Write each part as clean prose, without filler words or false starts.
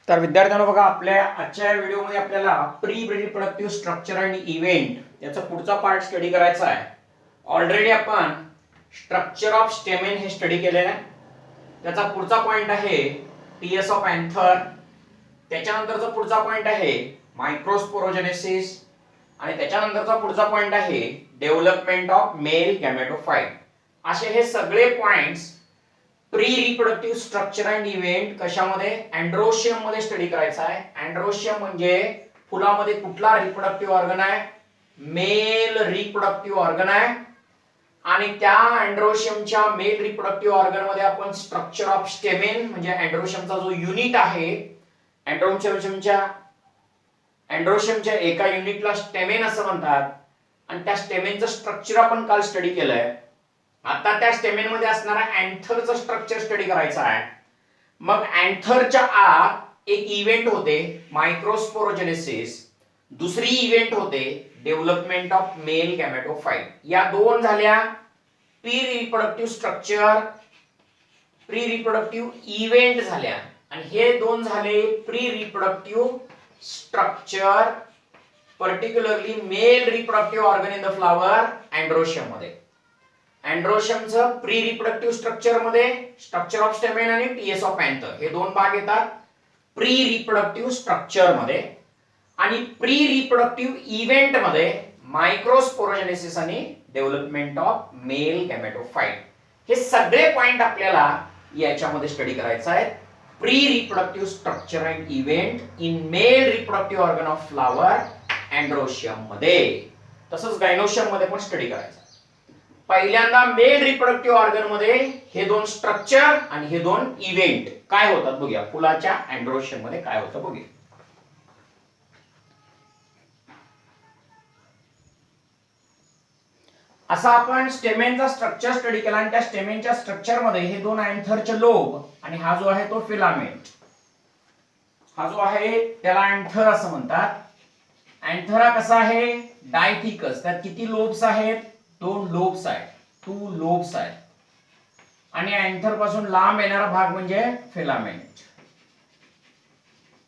तर विद्यार्थ्यांनो बघा, आपल्या आजच्या व्हिडिओमध्ये आपल्याला प्री रिप्रोडक्टिव्ह स्ट्रक्चर आणि इव्हेंट याचा पुढचा पार्ट स्टडी करायचा आहे. ऑलरेडी आपण स्ट्रक्चर ऑफ स्टेमेन हे स्टडी केलेलं आहे. त्याचा पुढचा पॉइंट आहे टीएस ऑफ अँथर. त्याच्यानंतरचा पुढचा पॉइंट आहे मायक्रोस्पोरोजेनेसिस आणि त्याच्यानंतरचा पुढचा पॉइंट आहे डेव्हलपमेंट ऑफ मेल गॅमेटोफाइट. असे हे सगळे points pre reproductive structure and event कशामध्ये, अँड्रोशियम मध्ये स्टडी करायचा आहे. अँड्रोशियम म्हणजे फुलामध्ये कुठला रिप्रोडक्टिव्ह ऑर्गन आहे, मेल रिप्रोडक्टिव्ह ऑर्गन आहे. आणि त्या अँड्रोशियमच्या मेल रिप्रोडक्टिव्ह ऑर्गन मध्ये आपण स्ट्रक्चर ऑफ स्टेमेन म्हणजे अँड्रोशियमचा जो युनिट आहे, अँड्रोशियमच्या एका युनिटला स्टेमेन असं म्हणतात. आणि त्या स्टेमेनचं स्ट्रक्चर आपण काल स्टडी केलंय. आता त्या स्टेमेन मध्ये असणारा अँथरचं स्ट्रक्चर स्टडी करायचं आहे. मग अँथरच्या आत एक इव्हेंट होते मायक्रोस्पोरोजेनेसिस, दुसरी इव्हेंट होते डेव्हलपमेंट ऑफ मेल गॅमेटोफाइट. या दोन झाल्या pre reproductive structure, pre reproductive event झाल्या. आणि हे दोन झाले pre reproductive structure, particularly male reproductive organ in the flower androecium मध्ये. अँड्रोशियमचं प्री रिप्रोडक्टिव्ह स्ट्रक्चर मध्ये स्ट्रक्चर ऑफ स्टेमेन आणि टीएस ऑफ अँथर हे दोन भाग येतात प्री रिप्रोडक्टिव्ह स्ट्रक्चर मध्ये. आणि प्री रिप्रोडक्टिव्ह इव्हेंट मध्ये मायक्रोस्पोरोजेनेसिस आणि डेव्हलपमेंट ऑफ मेल गॅमेटोफाइट. हे सगळे पॉइंट आपल्याला याच्यामध्ये स्टडी करायचं आहे. Pre reproductive structure and event in male reproductive organ of flower androecium मध्ये, तसंच गायनोशियम मध्ये पण स्टडी करायचं. पहिल्यांदा मेल रिप्रोडक्टिव्ह ऑर्गन मध्ये हे दोन स्ट्रक्चर आणि हे दोन इव्हेंट काय होतात बघूया. फुलाच्या अँड्रोशियम मध्ये काय होतं बघूया. असा आपण स्टेमेनचा स्ट्रक्चर स्टडी केला आणि त्या स्टेमेनच्या स्ट्रक्चर मध्ये हे दोन अँथरचे लोब आणि हा जो आहे तो फिलामेंट, हा जो आहे त्याला अँथर असं म्हणतात. अँथर हा कसा आहे, डायथिकस. त्यात किती लोब्स आहेत, दोन लोब्स आहेत, 2 लोब्स आहेत. आणि अँथर पासून लांब येणारा भाग म्हणजे फिलामेंट.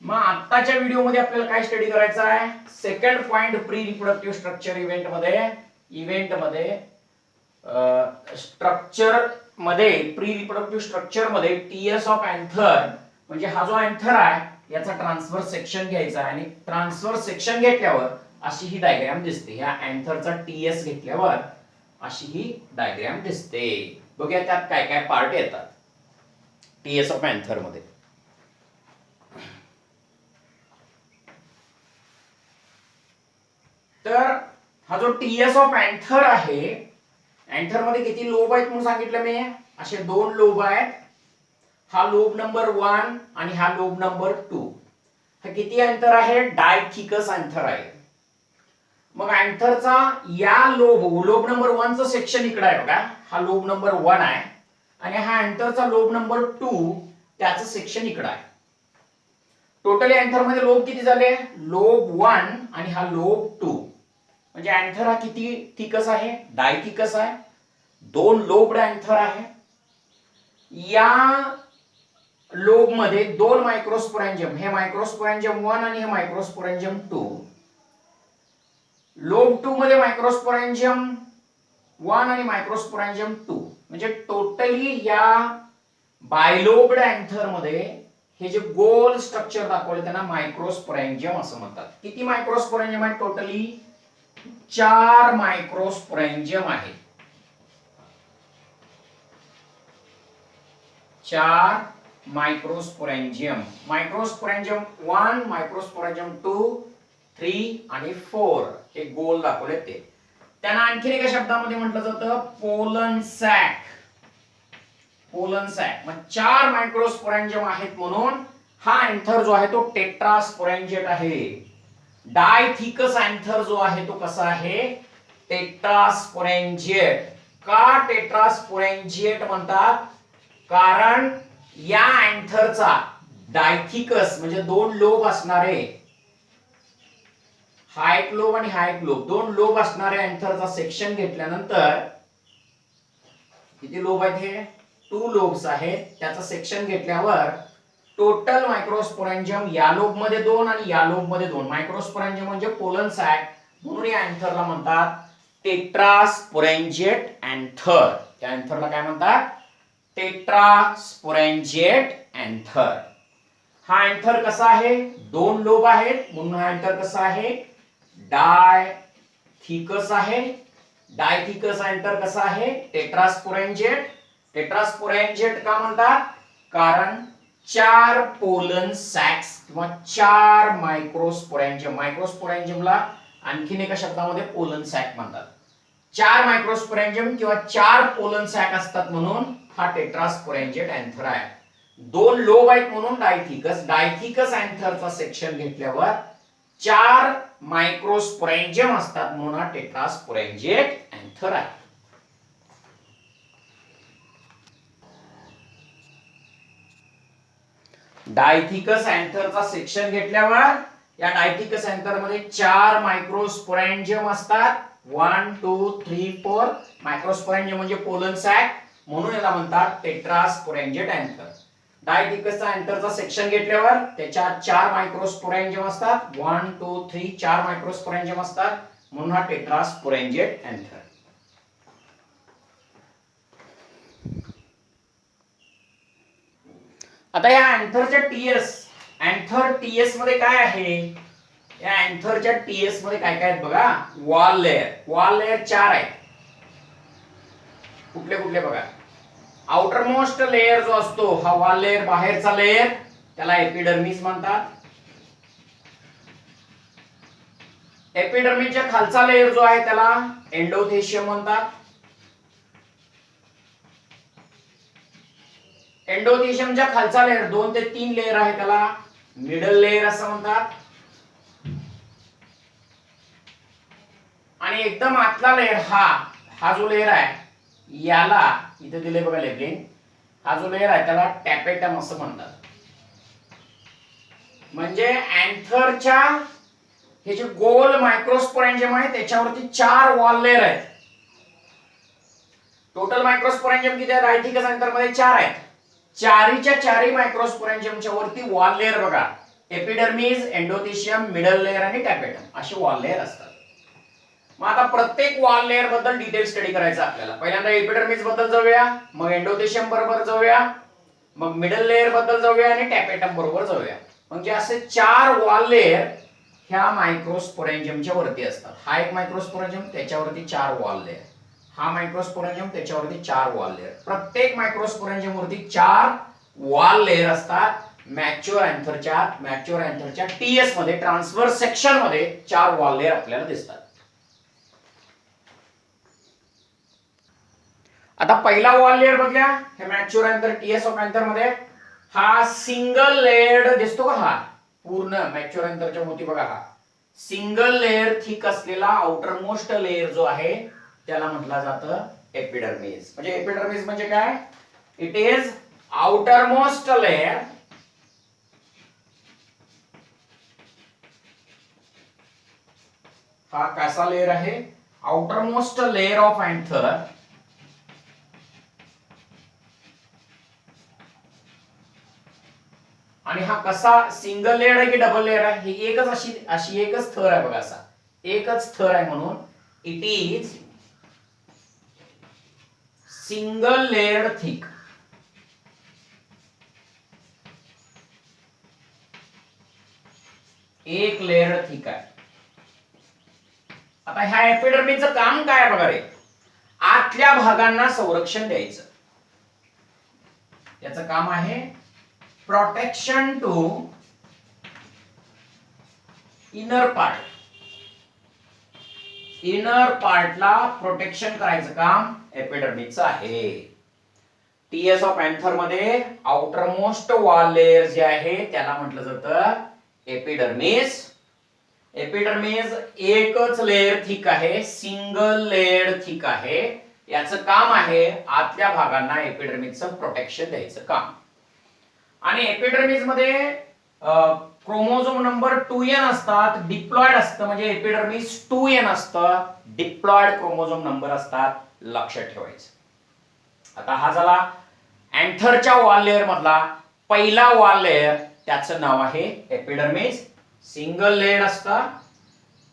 मग आत्ताच्या व्हिडिओ मध्ये आपल्याला काय स्टडी करायचं आहे, second point pre reproductive structure event मध्ये स्ट्रक्चर मध्ये प्री रिप्रोडक्टिव्ह स्ट्रक्चर मध्ये टीएस ऑफ अँथर म्हणजे हा जो अँथर आहे याचा ट्रान्सफर सेक्शन घ्यायचा आहे. आणि ट्रान्सफर सेक्शन घेतल्यावर अशी ही डायग्राम दिसते. ह्या अँथरचा टीएस घेतल्यावर अशी ही डायग्राम दिसते. बघूया त्यात काय काय पार्ट येतात टीएस ऑफ अँथर मध्ये. तर हा जो टीएस ऑफ अँथर आहे, अँथर मध्ये किती लोब आहेत म्हणून सांगितलं मी, असे 2 लोब आहेत. हा लोब नंबर 1 आणि हा लोब नंबर 2. हा किती अँथर आहे, डायथिकस अँथर आहे. मग अँथरचा या लोब नंबर 1 चं सेक्शन इकडे आहे बघा. हा लोब नंबर 1 आहे आणि हा अँथरचा लोब नंबर 2 त्याचं सेक्शन इकडे आहे. टोटली अँथर मध्ये लोब किती झाले, लोब 1 आणि हा लोब 2. म्हणजे अँथर हा किती थिकस आहे, डायथिकस आहे. 2 लोब्ड अँथर आहे. या लोब मध्ये 2 मायक्रोस्पोरॅन्जियम, हे मायक्रोस्पोरॅन्जियम 1 आणि हे मायक्रोस्पोरॅन्जियम 2. लोब 2 मध्ये मायक्रोस्पोरॅन्जियम 1 आणि मायक्रोस्पोरॅन्जियम 2. म्हणजे टोटली या बायलोब्ड अँथर मध्ये हे जे गोल स्ट्रक्चर दाखवले त्यांना मायक्रोस्पोरॅन्जियम असं म्हणतात. किती मायक्रोस्पोरॅन्जियम आहे, टोटली 4 मायक्रोस्पोरॅन्जियम आहे. 4 मायक्रोस्पोरॅन्जियम. मायक्रोस्पोरॅन्जियम 1, मायक्रोस्पोरॅन्जियम 2, 3 आणि 4 हे गोल दाखवले ते. त्यांना आणखी एका शब्दामध्ये म्हटलं जातं पोलन सॅक. Pollen sack. मग 4 मायक्रोस्पोरॅन्जियम आहेत म्हणून हा अँथर जो आहे तो टेट्रास्पोरॅन्जिएट आहे. डायथिकस अँथर जो आहे तो कसा आहे, टेट्रास्पोरॅन्जिएट. का टेट्रास्पोरॅन्जिएट म्हणतात, कारण या अँथरचा डायथिकस म्हणजे 2 लोब असणारे, हा एक लोब आणि हा एक लोब, 2 लोब असणारे अँथरचा सेक्शन घेतल्यानंतर किती लोब आहेत, हे 2 लोब्स आहेत. त्याचा सेक्शन घेतल्यावर टोटल मायक्रोस्पोरॅन्जियम या लोब मध्ये 2 आणि या लोब मध्ये 2. मायक्रोस्पोरॅन्जियम म्हणजे पोलन सॅक, म्हणून या अँथरला म्हणतात टेट्रास्पोरॅन्जिएट अँथर. त्या अँथरला काय म्हणतात? टेट्रास्पोरॅन्जिएट अँथर. हा अँथर कसा आहे? 2 लोब आहेत, म्हणून हा अँथर कसा आहे? डायथिकस आहे. डायथिकस अँथर कसा आहे? टेट्रास्पोरॅन्जिएट. टेट्रास्पोरॅन्जिएट का म्हणतात? कारण 4 पोलन सॅक्स किंवा 4 मायक्रोस्पोरॅन्जियम. मायक्रोस्पोरॅन्जियमला आणखीन एका शब्दामध्ये पोलन सॅक म्हणतात. 4 मायक्रोस्पोरॅन्जियम किंवा 4 पोलन सॅक असतात, म्हणून हा टेट्रास्पोरॅन्जिएट अँथर आहे. 2 लोब आहेत म्हणून डायथिकस. डायथिकस अँथरचा सेक्शन घेतल्यावर 4 मायक्रोस्पोरॅन्जियम असतात, म्हणून हा टेट्रास्पोरॅन्जिएट अँथर आहे. डायथिकस अँथरचा सेक्शन घेतल्यावर या डायथिकस अँथर मध्ये 4 मायक्रोस्पोरॅन्जियम असतात. 1 2 3 4. मायक्रोस्पोरॅन्जियम म्हणजे पोलन सॅक, म्हणून याला म्हणतात टेट्रास्पोरॅन्जिएट अँथर. डायथिकसचा अँथरचा सेक्शन घेतल्यावर त्याच्यात 4 मायक्रोस्पोरॅन्जियम असतात. 1 2 3 4 मायक्रोस्पोरॅन्जियम असतात, म्हणून हा टेट्रास्पोरॅन्जिएट अँथर. आता या अँथरच्या अँथर टीएस मध्ये काय आहे? या अँथरच्या टीएस मध्ये काय काय आहेत बघा. वॉल लेयर 4 आहेत. कुठले कुठले बघा. आउटर मोस्ट लेयर जो असतो हा वॉल लेयर, बाहेरचा लेयर, त्याला एपिडर्मिस म्हणतात. एपिडर्मिसच्या खालचा लेयर जो आहे त्याला एंडोथेशियम म्हणतात. एंडोथेशियमच्या खालचा लेयर 2 ते 3 लेयर आहे त्याला मिडल लेयर असं म्हणतात. आणि एकदम आतला लेयर हा जो लेयर आहे याला इथे दिले बघा लेबलिंग. हा जो लेयर आहे त्याला टॅपेटम असं म्हणतात. म्हणजे अँथरच्या हे जे गोल मायक्रोस्पोरॅन्जियम आहे त्याच्यावरती 4 वॉल लेयर आहेत. टोटल मायक्रोस्पोरॅन्जियम किती आहेत? डायथिकस अँथर मध्ये 4 आहेत. चारीच्या चारी मायक्रोस्पोरॅन्जियमच्या वरती वॉल लेयर बघा. एपिडर्मिस, एंडोथेशियम, मिडल लेयर आणि टॅपेटम असे वॉल लेयर असतात. मग आता प्रत्येक वॉल लेयर बद्दल डिटेल स्टडी करायचं आपल्याला. पहिल्यांदा एपिडर्मिस बद्दल जाऊया, मग एंडोथेशियम बरोबर जाऊया, मग मिडल लेयर बद्दल जाऊया आणि टॅपेटम बरोबर जाऊया. म्हणजे असे 4 वॉल लेयर ह्या मायक्रोस्पोरॅन्जियमच्या वरती असतात. हा एक मायक्रोस्पोरॅन्जियम, त्याच्यावरती 4 वॉल लेयर. हा मायक्रोस्पोरॅन्जियम, त्याच्यावरती 4 वॉल लेयर. प्रत्येक मायक्रोस्पोरॅन्जियम वरती 4 वॉल लेयर असतात. मॅच्युअर अँथरच्या टीएस मध्ये ट्रान्सव्हर्स सेक्शन मध्ये 4 वॉल लेयर आपल्याला दिसतात. आता पहिला वॉल लेयर बघूया. हे mature anther TS of anther मध्ये हा सिंगल लेयर्ड दिसतो का? हा पूर्ण मॅच्युअर अँथरच्या भोवती बघा हा सिंगल लेयर थिक असलेला आउटर मोस्ट लेयर जो आहे त्याला म्हटलं जातं एपिडर्मिस. म्हणजे एपिडर्मिस म्हणजे काय? It is outer most layer हा कसा लेयर आहे? Outer most layer of anther. आणि हा कसा सिंगल लेयर आहे की डबल लेयर आहे? ही एकच अशी एकच थर आहे बघा. असा एकच थर आहे, म्हणून it is single layer thick. एक लेयर थिक आहे. आता ह्या एपिडर्मिसचं काम काय आहे बघा रे? आतल्या भागांना संरक्षण द्यायचं. याचं काम आहे protection to inner part. Inner पार्टला प्रोटेक्शन करायचं काम एपिडर्मिसचं आहे. टीएस ऑफ अँथर मध्ये आउटर मोस्ट वॉल लेयर जे आहे त्याला म्हटलं जातं एपिडर्मिस. एपिडर्मिस एकच लेयर थिक आहे, सिंगल लेयर थिक आहे. याचं काम आहे आतल्या भागांना एपिडर्मिसचं प्रोटेक्शन द्यायचं काम. आणि एपिडर्मिस मध्ये क्रोमोझोम नंबर 2n असतात. डिप्लॉइड असतं म्हणजे एपिडर्मिस 2n असतं. डिप्लॉइड क्रोमोझोम नंबर असतात, लक्षात ठेवायचं. आता हा झाला अँथरच्या वॉल लेयर मधला पहिला वॉल लेअर त्याचं नाव आहे एपिडर्मिस. सिंगल लेड असतं.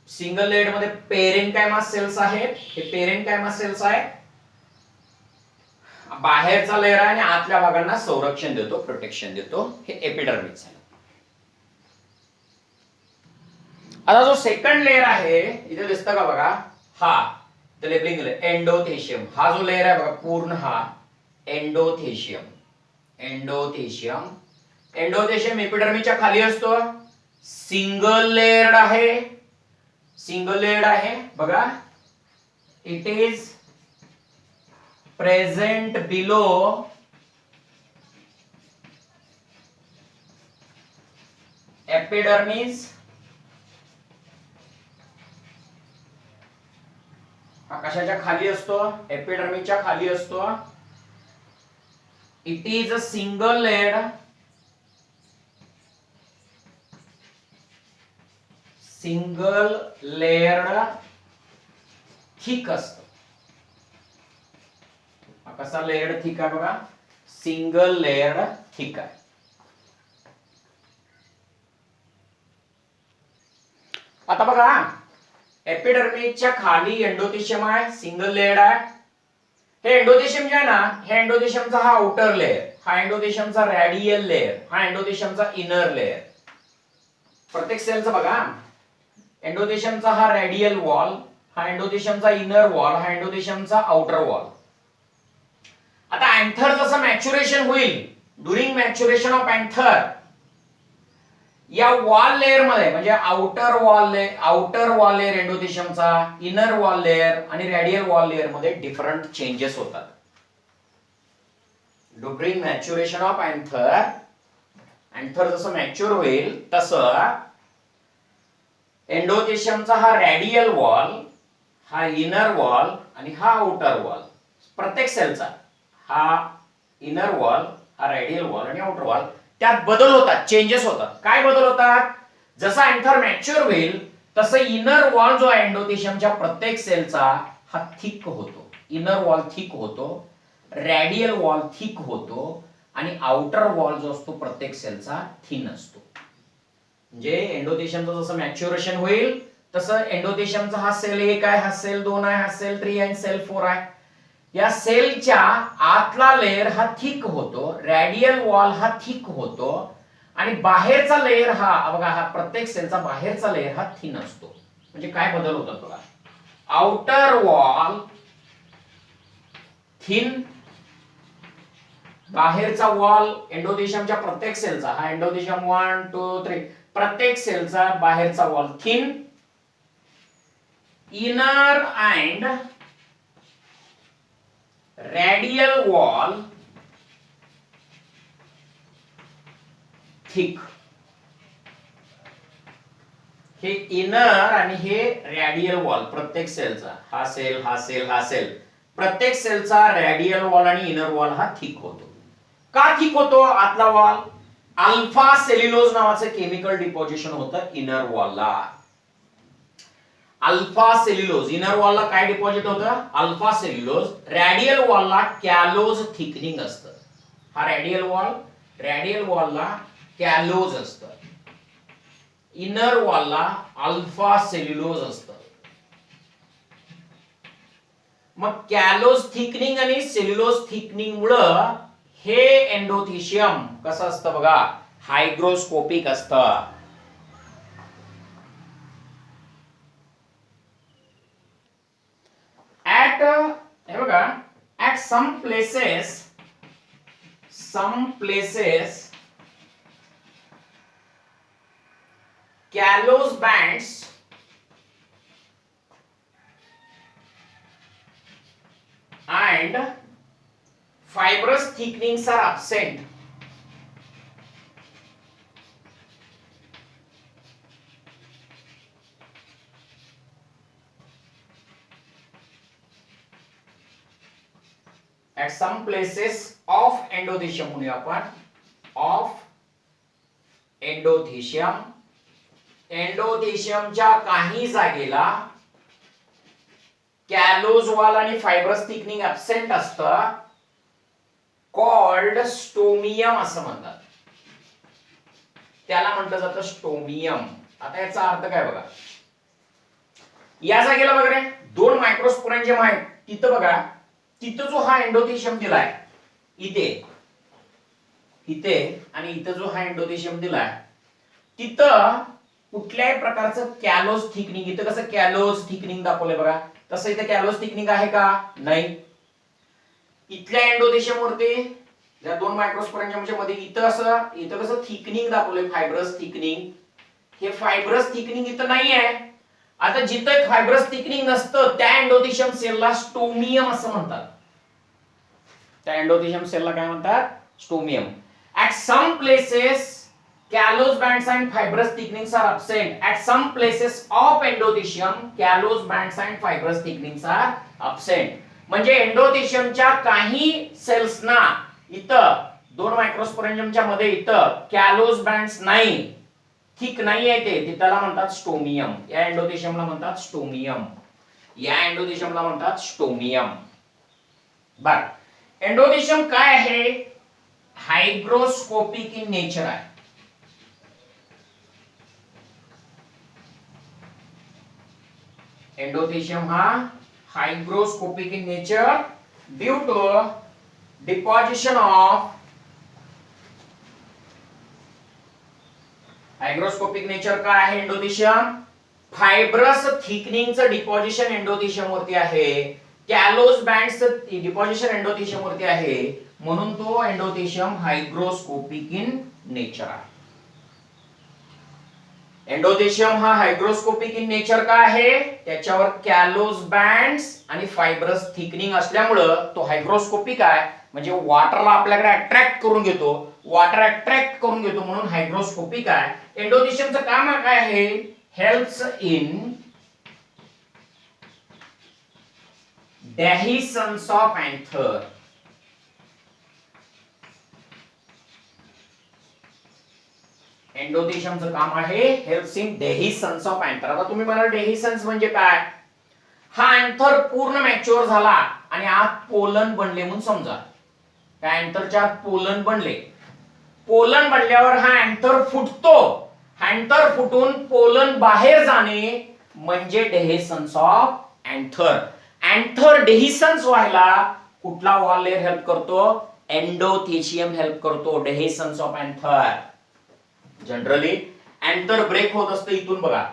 सिंगल लेड मध्ये पेरेन्काइमा सेल्स आहेत. हे पेरेन्काइमा सेल्स आहेत. बाहेरचा लेअर आहे आणि आतल्या भागांना संरक्षण देतो, प्रोटेक्शन देतो. हे एपिडर्मिस आहे. आता जो सेकंड लेअर आहे इथे दिसतं का बघा, हा लेबलिंग एंडोथेशियम. हा जो लेअर आहे बघा पूर्ण, हा एंडोथेशियम. एंडोथेशियम एंडोथेशियम एपिडर्मिसच्या खाली असतो. सिंगल लेयर्ड आहे. सिंगल लेयर्ड आहे बघा. It is present below epidermis. कशाच्या खाली असतो? एपिडर्मिसच्या खाली असतो. It is a single layered, single layered thick असत. कसा लेयर्ड थिक आहे बघा, सिंगल लेयर्ड थिक आहे. आता बघा एपिडर्मिसच्या खाली एंडोथेशियम आहे, सिंगल लेयर्ड आहे. हे एंडोथेशियम जे आहे ना, हे एंडोथेशियमचा हा आउटर लेयर, हा एंडोथेशियमचा रॅडियल लेयर, हा एंडोथेशियमचा इनर लेयर. प्रत्येक सेलचं बघा, एंडोथेशियमचा हा रॅडियल वॉल, हा एंडोथेशियमचा इनर वॉल, हा एंडोथेशियमचा आउटर वॉल. आता अँथर जसं मॅच्युरेशन होईल, ड्युरिंग मॅच्युरेशन ऑफ अँथर, या वॉल लेयर मध्ये म्हणजे आउटर वॉल लेयर एंडोथेशियमचा, इनर वॉल लेयर आणि रॅडियल वॉल लेयर मध्ये डिफरंट चेंजेस होतात. During maturation of anther, anther जसं मॅच्युअर होईल तसं एंडोथेशियमचा हा रॅडियल वॉल, हा इनर वॉल आणि हा आउटर वॉल, प्रत्येक सेलचा हा इनर वॉल, हा रॅडियल वॉल आणि आउटर वॉल, त्यात बदल होतात, चेंजेस होतात. काय बदल होतात? जसा अँथर मॅच्युअर होईल तसं इनर वॉल जो आहे एंडोथेशियमच्या प्रत्येक सेलचा हा थिक होतो. इनर वॉल थिक होतो, रॅडियल वॉल थिक होतो आणि आउटर वॉल जो असतो प्रत्येक सेलचा थिन असतो. म्हणजे एंडोथेशियमचं जसं मॅच्युरेशन होईल तसं एंडोथेशियमचा हा सेल 1 आहे, हा सेल 2 आहे, हा सेल 3 आहे, सेल 4 आहे. या सेलच्या आतला लेयर हा थिक होतो, रॅडियल वॉल हा थिक होतो आणि बाहेरचा लेयर हा बघा, हा प्रत्येक सेलचा बाहेरचा लेयर हा थिन असतो. म्हणजे काय बदल होतात बघा, आउटर वॉल थिन, बाहेरचा वॉल एंडोथेशियमच्या प्रत्येक सेलचा, हा एंडोथेशियम 1 2 3, प्रत्येक सेलचा बाहेरचा wall thin, inner and radial wall thick. हे इनर आणि हे रॅडियल वॉल प्रत्येक सेलचा, हा सेल, हा सेल, हा सेल, प्रत्येक सेलचा रॅडियल वॉल आणि इनर वॉल हा थिक होतो. का थिक होतो आतला वॉल? अल्फा सेल्युलोज नावाचं केमिकल डिपॉझिशन होतं इनर वॉलला. अल्फा सेल्युलोज, इनर वॉलला काय डिपॉझिट होतं? Alpha cellulose. रॅडियल वॉलला कॅलोज थिकनिंग असतं. हा रॅडियल वॉल, रॅडियल वॉलला कॅलोज असतं, इनर वॉलला अल्फा सेल्युलोज असतं. मग कॅलोज थिकनिंग आणि सेल्युलोज थिकनिंग मुळे हे एंडोथेशियम कसं असतं बघा, हायग्रोस्कोपिक असतं. हे बघा, at some places callose bands and fibrous thickenings are absent. At some places of endothelium म्हणूया आपण, of endothelium, एंडोथेशियमच्या काही जागेला कॅलोज वॉल आणि फायब्रस थिकनिंग ऍब्सेंट असतं, कॉल्ड स्टोमियम असं म्हणतात. त्याला म्हटलं जातं स्टोमियम. आता याचा अर्थ काय बघा, या जागेला वगैरे 2 मायक्रोस्पोरेंजियम आहेत, तिथं बघा, तिथं जो हा एंडोथेशियम दिलाय इथे इथे आणि इथं जो हा एंडोथेशियम दिलाय तिथं कुठल्याही प्रकारचं कॅलोज थिकनिंग, इथं कसं कॅलोज थिकनिंग दाखवलंय बघा, तसं इथं कॅलोज थिकनिंग आहे का? नाही. इथल्या एंडोथेशियम वरती या 2 मायक्रोस्पोरेंजियमच्या मध्ये इथं कसं थिकनिंग दाखवलंय, फायब्रस थिकनिंग. हे फायब्रस थिकनिंग इथं नाही आहे. आता जिथं फायब्रस थिकनिंग नसतं त्या एंडोथेशियम सेलला स्टोमियम असं म्हणतात. त्या एंडोथेशियम सेलला काय म्हणतात? Stomium. At some places callose bands and fibrous thickenings are absent. At some places of endothelium callose bands and fibrous thickenings are absent. म्हणजे एंडोथेशियमच्या काही सेल्सना इथं 2 मायक्रोस्पोरेंजियमच्या मध्ये इथं कॅलोज बँड्स नाही, थिक नाही आहे, ते त्याला म्हणतात स्टोमियम. या एंडोथेशियमला म्हणतात स्टोमियम. या एंडोथेशियमला म्हणतात स्टोमियम. बर, एंडोथेशियम काय आहे? हायग्रोस्कोपिक इन नेचर आहे. एंडोथेशियम हा hygroscopic in nature due to deposition of hygroscopic nature काय आहे एंडोथेशियम? फायब्रस थिकनिंगचं डिपॉजिशन एंडोथेशियम वरती आहे, कॅलोज बँड्सचं डिपॉजिशन एंडोथेशियम वरती आहे, म्हणून तो एंडोथेशियम हायग्रोस्कोपिक इन नेचर आहे. एंडोथेशियम हा हायग्रोस्कोपिक इन नेचर का आहे? त्याच्यावर कॅलोज बँड्स आणि फायब्रस थिकनिंग असल्यामुळे तो हायग्रोस्कोपिक आहे, म्हणजे वॉटरला आपल्याकडे अट्रॅक्ट करून घेतो, वॉटर अट्रॅक्ट करून घेतो, म्हणून हायग्रोस्कोपिक आहे. एंडोथेशियमचं काम काय आहे? Helps in dehiscence of anther. एंडोथेशियमचं काम आहे helps in dehiscence of anther. आता तुम्ही म्हणाल डेहिसन्स म्हणजे काय? हा एंथर पूर्ण मॅच्युअर झाला आणि आत पोलन बनले म्हणून समजा. त्या एंथरच्या आत पोलन बनले, पोलन बनल्यावर हा एंथर फुटतो, एंथर फुटून पोलन बाहेर जाणे म्हणजे dehiscence of anther. Anther dehiscence व्हायला कुठला वॉल लेयर हेल्प करतो? एंडोथेशियम हेल्प करतो. Dehiscence of anther generally anther break होत असतं इथून बघा,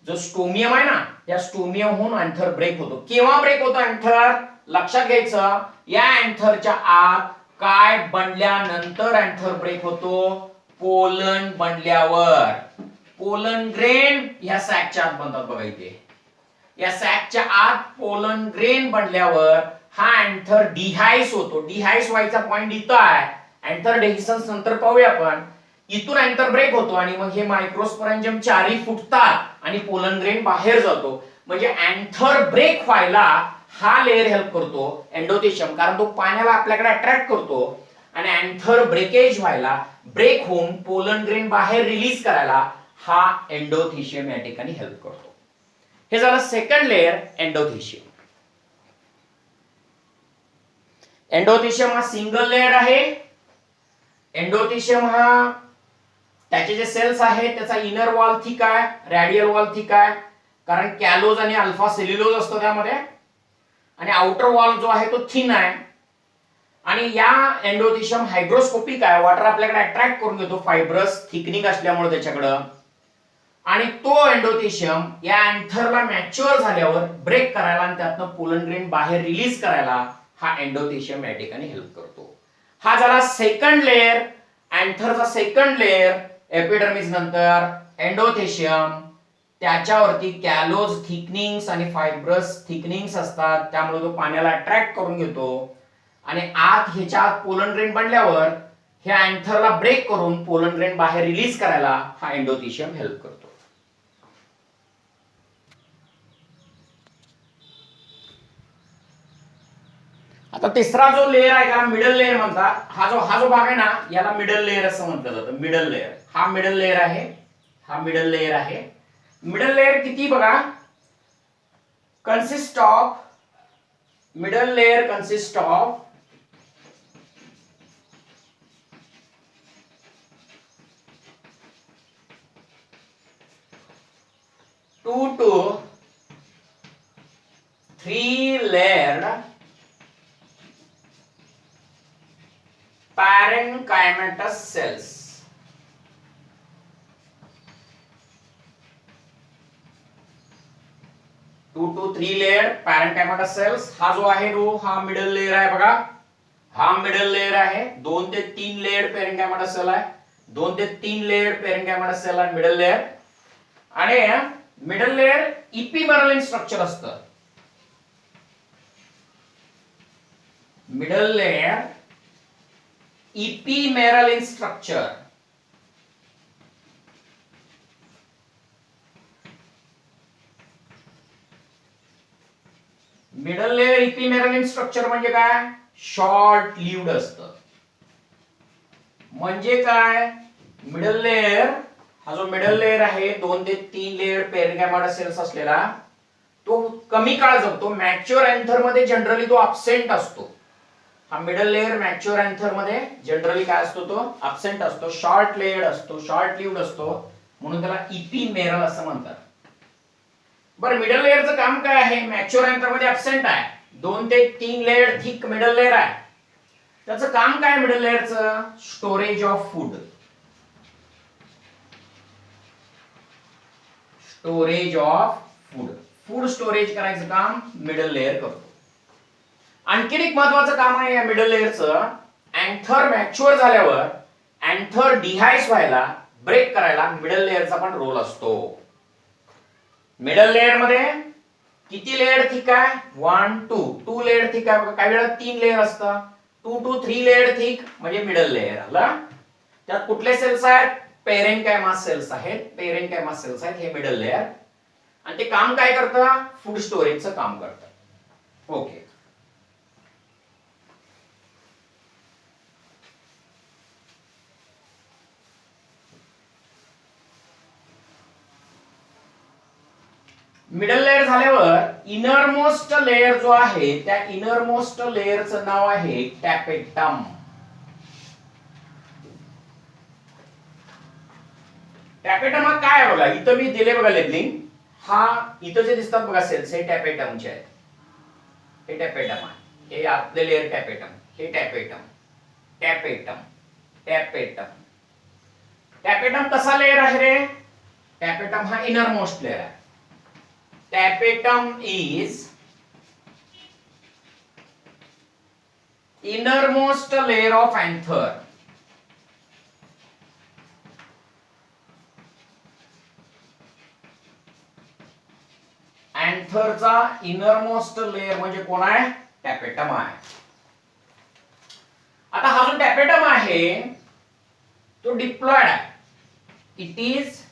जो स्टोमियम आहे ना, या स्टोमियम होऊन एंथर ब्रेक होतो. केव्हा ब्रेक होतो एंथर? लक्षात घ्यायचं, या एंथरच्या आत काय बनल्यानंतर एंथर ब्रेक होतो? पोलन बनल्यावर. पोलन ग्रेन ह्या सॅकच्या आत बनतात बघा इथे, या सॅकच्या आत पोलन ग्रेन बनल्यावर हा एंथर डिहाइस होतो. डिहाइस व्हायचा पॉइंट इथं आहे. एंथर डेहिसन्स नंतर पाहूया आपण. इथून एंथर ब्रेक होतो आणि मग हे मायक्रोस्पोरेंजियम चारी फुटतात आणि पोलन ग्रेन बाहेर जातो. म्हणजे एंथर ब्रेक व्हायला हा लेयर हेल्प करतो एंडोथेशियम, कारण तो पाण्याला आपल्याकडे अट्रॅक्ट करतो, आणि एंथर ब्रेकेज व्हायला, ब्रेक होऊन पोलन ग्रेन बाहेर रिलीज करायला हा एंडोथेशियम या ठिकाणी हेल्प करतो. हे झालं सेकंड लेयर एंडोथेशियम. एंडोथेशियम हा सिंगल लेयर आहे. एंडोथेशियम हा त्याचे जे सेल्स आहेत त्याचा इनर वॉल थिक आहे, रॅडियल वॉल थिक आहे, कारण कॅलोज आणि अल्फा सेल्युलोज असतो त्यामध्ये, आणि आउटर वॉल जो आहे तो थिन आहे. आणि या एंडोथेशियम हायग्रोस्कोपिक आहे, वॉटर आपल्याकडे अट्रॅक्ट करून घेतो फायब्रस थिकनिंग असल्यामुळे त्याच्याकडं. आणि तो एंडोथेशियम या एंथरला मॅच्युअर झाल्यावर ब्रेक करायला आणि त्यातनं पोलन ग्रेन बाहेर रिलीज करायला हा एंडोथेशियम या ठिकाणी हेल्प करतो. हा झाला सेकंड लेयर, एंथरचा सेकंड लेयर. एपिडर्मिस नंतर एंडोथेशियम, त्याच्यावरती कॅलोज थिकनिंग्स आणि फायब्रस थिकनिंग्स असतात, त्यामुळे तो पाण्याला अट्रॅक्ट करून घेतो. आणि आत ह्याच्या आत पोलन ग्रेन बनल्यावर ह्या एंथरला ब्रेक करून पोलन ग्रेन बाहेर रिलीज करायला हा एंडोथेशियम हेल्प करतो. आता तिसरा जो लेयर आहे त्याला मिडल लेयर म्हणतात. हा जो भाग आहे ना, याला मिडल लेयर असं म्हटलं जातं. मिडल लेयर, हा मिडल लेयर आहे, हा मिडल लेयर आहे. मिडल लेयर किती बघा, consist of, middle layer consist of 2 to 3 layered parenchymatous cells. 2 to 3 layered parenchymatous cells. हा जो आहे रो हा मिडल लेयर आहे बघा, हा मिडल लेयर आहे. 2 ते 3 लेयर्ड parenchymatous cell आहे, 2 ते 3 लेयर्ड parenchymatous cell आहे मिडल लेयर. आणि middle layer ephemeral in structure असतं. Middle layer ephemeral in structure. Middle layer ephemeral in structure म्हणजे काय? शॉर्ट लिव्ड असतं. म्हणजे काय? मिडल लेयर हा जो मिडल लेयर आहे 2 ते 3 लेयर पेरेन्कायमाटस सेल्स असलेला, तो कमी काळ जगतो. मॅच्युअर अँथर मध्ये जनरली तो अब्सेंट असतो. हा मिडल लेयर मॅच्युअर अँथर मध्ये जनरली काय असतो? तो अब्सेंट असतो, शॉर्ट लेयर्ड असतो, शॉर्ट लिव्ड असतो, म्हणून त्याला इपिमेरल असं म्हणतात. बरं, मिडल लेयरचं काम काय आहे? मॅच्युअर अँथर मध्ये अब्सेंट आहे, 2 ते 3 लेयर थिक मिडल लेयर आहे. त्याचं काम काय मिडल लेयरचं? Storage of food. Storage of food, food storage करायचं काम मिडल लेयर करतो. आणखीन एक महत्वाचं काम आहे या मिडल लेयरचं. अँथर मॅच्युअर झाल्यावर अँथर डिहायस व्हायला, ब्रेक करायला मिडल लेयरचा पण रोल असतो. मिडल लेयर मध्ये किती लेयर थिक आहे? 1 2 लेयर थिक आहे. काही वेळा 3 लेयर असतं. 2 to 3 लेयर थिक म्हणजे मिडल लेयर आला. त्यात कुठले सेल्स आहेत? पेरेन्कायमा सेल्स आहेत. पेरेन्कायमा सेल्स आहेत हे मिडल लेयर. आणि ते काम काय करतं? फूड स्टोरेजचं काम करतं. ओके. मिडल लेयर झाल्यावर इनरमोस्ट लेयर जो आहे, त्या इनरमोस्ट लेयरचं नाव आहे टॅपेटम. टॅपेटम हा काय आहे बघा, इथं मी दिले बघा लेबलिंग. हा इथं जे दिसतात बघा सेल्स, हे टॅपेटमचे आहेत. हे टॅपेटम आहे, हे आतले लेयर टॅपेटम, हे टॅपेटम, टॅपेटम, टॅपेटम. टॅपेटम कसा लेयर आहे रे? टॅपेटम हा इनरमोस्ट लेयर आहे. Tapetum is innermost layer of anther. Anthorचा इनरमोस्ट लेयर म्हणजे कोण आहे? टॅपेटम आहे. आता हा जो टॅपेटम आहे तो डिप्लॉयड आहे. इट इज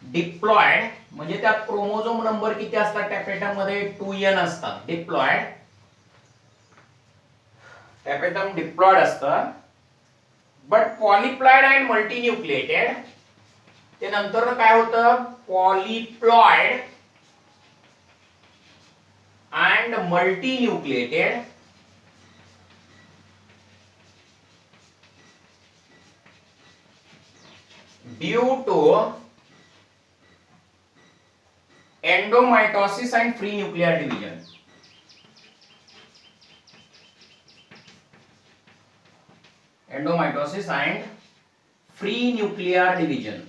डिप्लॉयड म्हणजे त्यात क्रोमोझोम नंबर किती असतात टॅपेटम मध्ये? 2n असतात. डिप्लॉयड, टॅपेटम डिप्लॉयड असतं. But polyploid and multinucleated. ते नंतर काय होतं? Polyploid and multinucleated. Due to endomitosis and free nuclear division. Endomitosis and free nuclear division.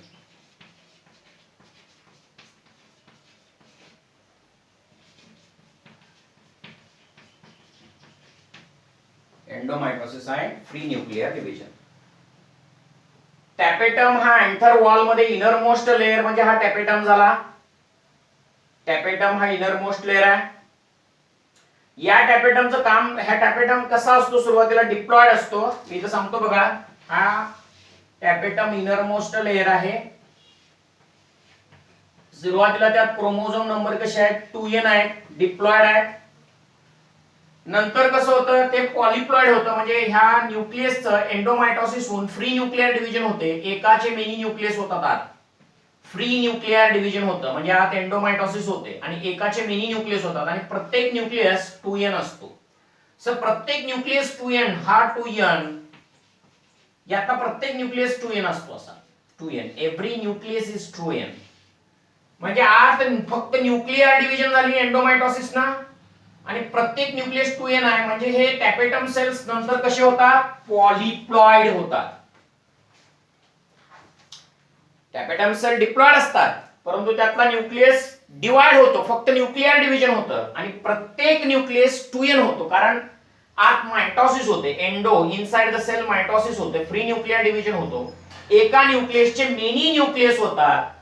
Endomitosis and free nuclear division. Tapetum हा अँथर वॉल मध्ये innermost layer म्हणजे हा tapetum झाला. टॅपेटम हा इनरमोस्ट लेयर आहे. या टॅपेटमचं काम, ह्या टॅपेटम कसा असतो? सुरुवातीला डिप्लॉयड असतो. मी इथं सांगतो बघा, हा टॅपेटम इनरमोस्ट लेयर आहे. सुरुवातीला त्यात क्रोमोझोम नंबर कसे आहेत? 2n आहेत, डिप्लॉयड आहेत. नंतर कसं होतं? ते पॉलीप्लॉयड होतं, म्हणजे ह्या न्यूक्लियसचं एंडोमायटोसिस होऊन फ्री न्यूक्लियर डिव्हिजन होते. एकाचे मेनी न्यूक्लियस होतात आत. फ्री न्यूक्लियर डिव्हिजन होतं म्हणजे आत एंडोमायटोसिस होते आणि एकाचे मेनी न्यूक्लियस होतात आणि प्रत्येक न्यूक्लियस 2n असतो. सर प्रत्येक न्यूक्लियस 2n, हा 2n, यातला प्रत्येक न्यूक्लियस 2n असतो. असा 2n, every nucleus is 2n. म्हणजे आज फक्त न्यूक्लियर डिव्हिजन झाली एंडोमायटोसिस ना, आणि प्रत्येक न्यूक्लियस 2n आहे, म्हणजे हे टॅपेटम सेल्स नंतर कसे होतात, पॉलिप्लॉइड होतात. टॅपेटम सेल डिप्लॉइड असतात, परंतु त्यातला न्यूक्लियस डिवाइड होतो, फक्त न्यूक्लियर डिव्हिजन होतं, आणि प्रत्येक न्यूक्लियस 2n होतो, कारण आत मायटोसिस होते, endo inside the cell mitosis होते, फ्री न्यूक्लियर डिव्हिजन होतो, एका न्यूक्लियसचे मेनी न्यूक्लियस होतात,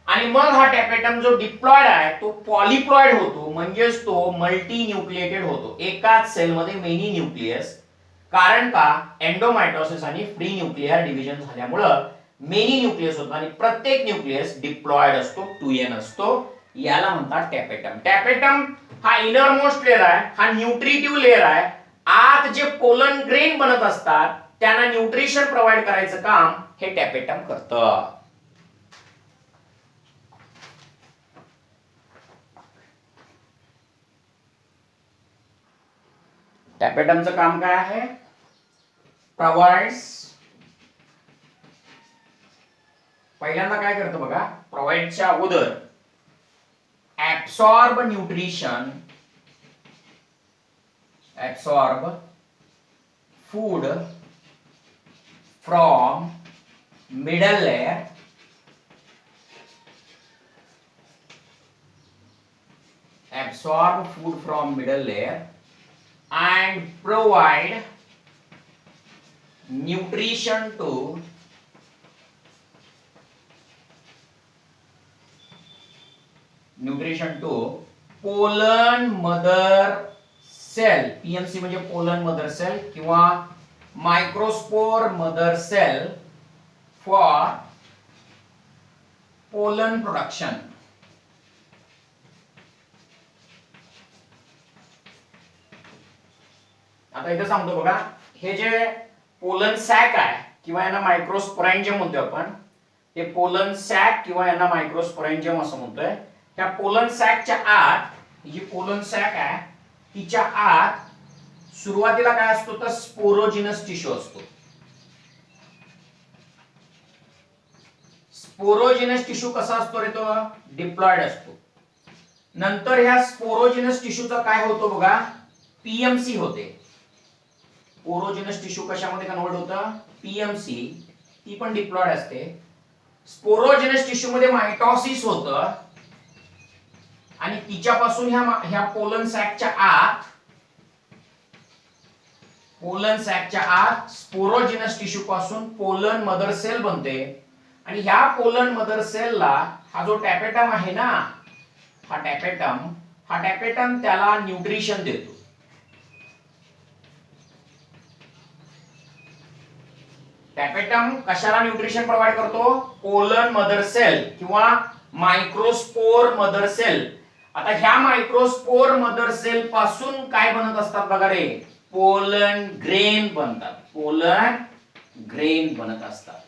आणि मग हा टॅपेटम जो डिप्लॉइड आहे तो पॉलिप्लॉइड होतो, म्हणजेच तो मल्टी न्यूक्लिएटेड होतो, एकाच सेलमध्ये मेनी न्यूक्लियस. कारण का, एंडोमायटोसिस आणि फ्री न्यूक्लियर डिव्हिजन झाल्यामुळं मेनी न्यूक्लियस होतो, आणि प्रत्येक न्यूक्लियस डिप्लॉइड असतो, 2n असतो, याला म्हणतात टॅपेटम. टॅपेटम हा इनर मोस्ट लेअर आहे, हा न्यूट्रिटिव्ह लेअर आहे. आत जे पोलन ग्रेन बनत असतात त्यांना न्यूट्रिशन प्रोव्हाइड करायचं काम हे टॅपेटम करतं. टॅपेटमचं काम काय आहे, प्रोव्हाइड्स, पहिल्यांदा काय करतं बघा, प्रोव्हाइडच्या अगोदर absorb nutrition, absorb food from middle layer, absorb food from middle layer and provide nutrition to pollen mother cell. PMC म्हणजे pollen mother cell किंवा microspore mother cell for pollen production. आता इथे सांगतो बघा, हे जे पोलन सॅक आहे किंवा यांना मायक्रोस्पोरेंजियम म्हणतो आपण, हे पोलन सॅक किंवा यांना मायक्रोस्पोरेंजियम असं म्हणतोय. त्या पोलन सॅकच्या आत, ही जी पोलन सॅक आहे तिच्या आत सुरुवातीला काय असतो, तर स्पोरोजिनस टिश्यू असतो. स्पोरोजिनस टिश्यू कसा असतो रे, तो डिप्लॉइड असतो. नंतर ह्या स्पोरोजिनस टिश्यूचा काय होतो बघा, पीएमसी होते. स्पोरोजिनस टिश्यू कशामध्ये कन्वर्ट होतं, पीएमसी, ती पण डिप्लॉइड असते. स्पोरोजिनस टिश्यू मध्ये मायटोसिस होतं, आणि तिच्यापासून ह्या पोलन सॅकच्या आत स्पोरोजिनस टिश्यू पासून पोलन मदर सेल बनते, आणि ह्या पोलन मदर सेलला हा जो टॅपेटम आहे ना, हा टॅपेटम त्याला न्यूट्रिशन देतो. टॅपेटम कशाला न्यूट्रिशन प्रोव्हाइड करतो, पोलन मदर सेल किंवा मायक्रोस्पोर मदर सेल. आता ह्या मायक्रोस्पोर मदर सेल पासून काय बनत असतात बघा रे, पोलन ग्रेन बनतात, पोलन ग्रेन बनत असतात.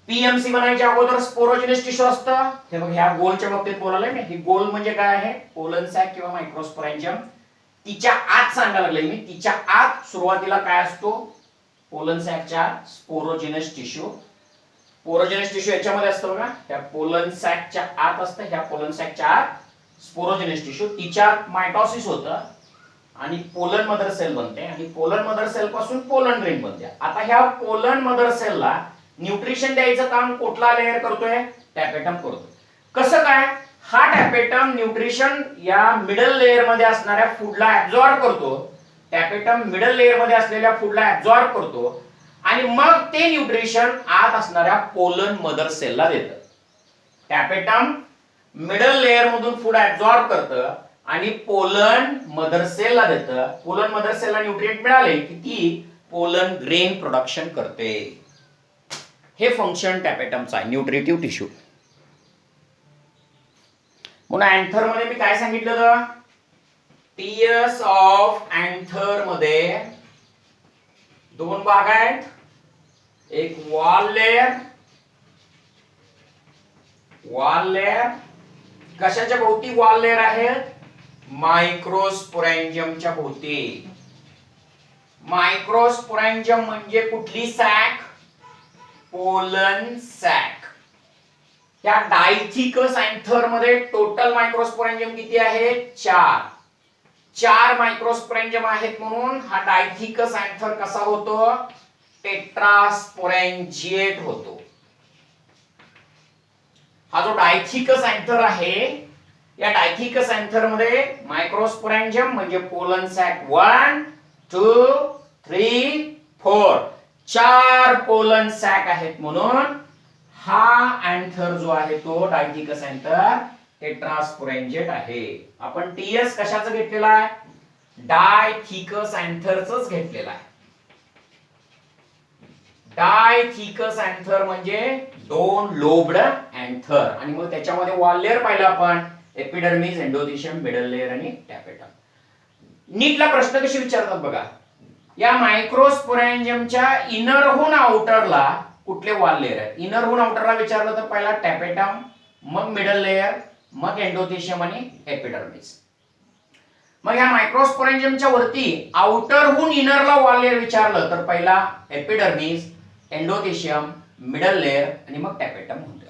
पीएमसी बनायच्या अगोदर स्पोरोजिनस टिश्यू असतं. हे बघ, ह्या गोलच्या बाबतीत बोलायला मी, ही गोल म्हणजे काय आहे, पोलन सॅक किंवा मायक्रोस्पोरेंजियम. तिच्या आत सांगायला लागले मी, तिच्या आत सुरुवातीला काय असतो, पोलन सॅकच्या स्पोरोजिनस टिश्यू. स्पोरोजिनस टिश्यू याच्यामध्ये असतं बघा, त्या पोलन सॅकच्या आत असतं, ह्या पोलन सॅकच्या आत स्पोरोजिनस टिश्यू, तिच्यात मायटोसिस होतं आणि पोलन मदर सेल बनते, आणि पोलन मदर सेल पासून पोलन ग्रेन बनते. आता ह्या पोलन मदर सेलला न्यूट्रिशन द्यायचं काम कुठला लेयर करतोय, टॅपेटम करतो. कसं काय, हा टॅपेटम न्यूट्रिशन या मिडल लेयर मध्ये असणाऱ्या फूडला ऍब्सॉर्ब करतो. टॅपेटम मिडल लेयर मध्ये असलेल्या फूडला ऍब्सॉर्ब करतो, आणि मग ते न्यूट्रिशन आत असणाऱ्या पोलन मदर सेलला देतं. टॅपेटम मिडल लेयर मधून फूड ऍब्सॉर्ब करतं आणि पोलन मदर सेलला देतं. पोलन मदर सेलला न्यूट्रिएंट मिळाले की ती पोलन ग्रेन प्रोडक्शन करते. हे फंक्शन टॅपेटमचं आहे, न्यूट्रिटिव्ह टिश्यू. म्हणून अँथर मध्ये मी काय सांगितलं, टीएस ऑफ अँथर मध्ये दोन भाग आहेत, एक वॉल लेयर, कशाच्या भोवती वॉल लेयर आहेत, मायक्रोस्पोरेंजियमच्या भोवती. मायक्रोस्पोरेंजियम म्हणजे कुठली सॅक, पोलन सॅक. ह्या डायथिकस अँथर मध्ये टोटल मायक्रोस्पोरॅन्जियम किती आहे? 4 मायक्रोस्पोरॅन्जियम आहेत, म्हणून हा डायथिकस अँथर कसा होतो? टेट्रास्पोरॅन्जिएट होतो. हा जो डायथिकस अँथर आहे, या डायथिकस अँथर मध्ये मायक्रोस्पोरॅन्जियम म्हणजे पोलन सॅक 1 2 3 4 4 पोलन सॅक आहेत, म्हणून हा अँथर जो आहे तो डायथिकस अँथर टेट्रास्पोरॅन्जिएट आहे. आपण टीएस कशाचं घेतलेला आहे? डायथिकस अँथरच घेतलेला आहे. डायथिकस अँथर म्हणजे 2 लोब्ड अँथर, आणि मग त्याच्यामध्ये वॉल लेयर पाहिला आपण, एपिडर्मिस, एंडोथेलियम, मिडल लेयर आणि टॅपेटम. नीटला प्रश्न कसे विचारतात बघा, या मायक्रोस्पोरॅन्जियमच्या इनरहून आउटरला कुठले वॉल लेयर आहेत? इनरहून आउटरला विचारलं तर पहिला टॅपेटम, मग मिडल लेयर, मग एंडोथेलियम आणि एपिडर्मिस. मग या मायक्रोस्पोरॅन्जियमच्या वरती आउटरहून इनरला वॉल लेयर विचारलं तर पहिला एपिडर्मिस, एंडोथेलियम, मिडल लेयर आणि मग टॅपेटम होतं.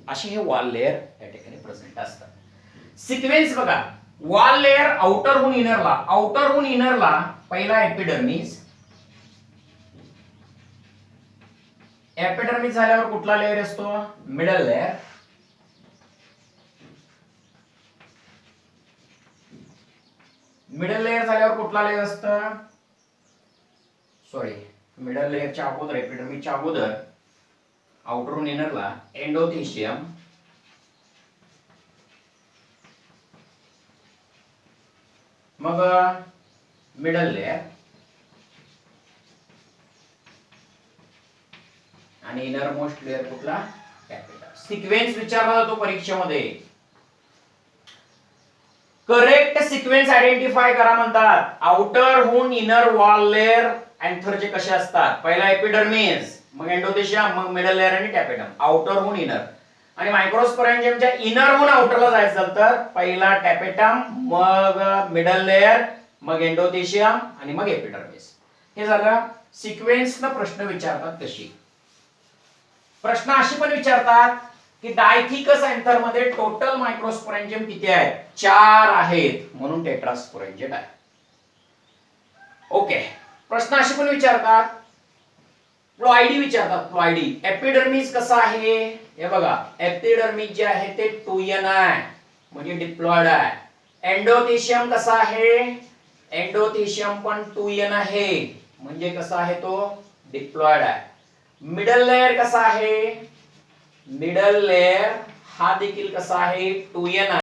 असे हे वॉल लेयर या ठिकाणी प्रेझेंट असतात. सिक्वेन्स बघा, वॉल लेयर आउटरहून इनरला पहिला एपिडर्मिस, एपिडर्मिस झाल्यावर कुठला लेयर असतो? मिडल लेयर, मिडल लेयर झाल्यावर कुठला लेयर असतं? सॉरी, मिडल लेयरच्या अगोदर, एपिडर्मिसच्या अगोदर आउटरहून इनरला एंडोथेलियम, मग मिडल लेयर आणि इनर मोस्ट लेयर कुठला? टॅपेटम. सिक्वेन्स विचारला जातो परीक्षेमध्ये. करेक्ट सिक्वेन्स आयडेंटिफाय करा म्हणतात. आउटरहून इनर वॉल लेयर अँथरचे कसे असतात? पहिला एपिडर्मिस, मग एंडोथेलियम, मग मिडल लेयर आणि टॅपेटम. आउटरहून इनर. आणि मायक्रोस्पोरॅन्जियमच्या इनरहून आउटरला जायचं तर पहिला टॅपेटम, मग मिडल लेयर, मग एंडोथेलियम आणि मग एपिडर्मिस. हे झालं सिक्वेन्सनं प्रश्न विचारतात तशी. प्रश्न अशी पण विचारतात की डायथिकस अँथर मध्ये टोटल मायक्रोस्पोरॅन्जियम किती आहेत? 4 आहेत, म्हणून टेट्रास्पोरॅन्जिएट आहे. ओके. प्रश्न अशी पण विचारतात, प्लॉइडी विचारतात. प्लॉइडी एपिडर्मिस कसा आहे? हे बघा, एपिडर्मिस जे आहे ते 2n आहे, म्हणजे डिप्लॉइड आहे. एंडोथेलियम कसा आहे? एंडोथेलियम पण 2n आहे, म्हणजे कसा आहे तो? डिप्लॉइड आहे. मिडल लेयर कसा आहे? मिडल लेयर हा देखील कसा आहे? 2n आहे.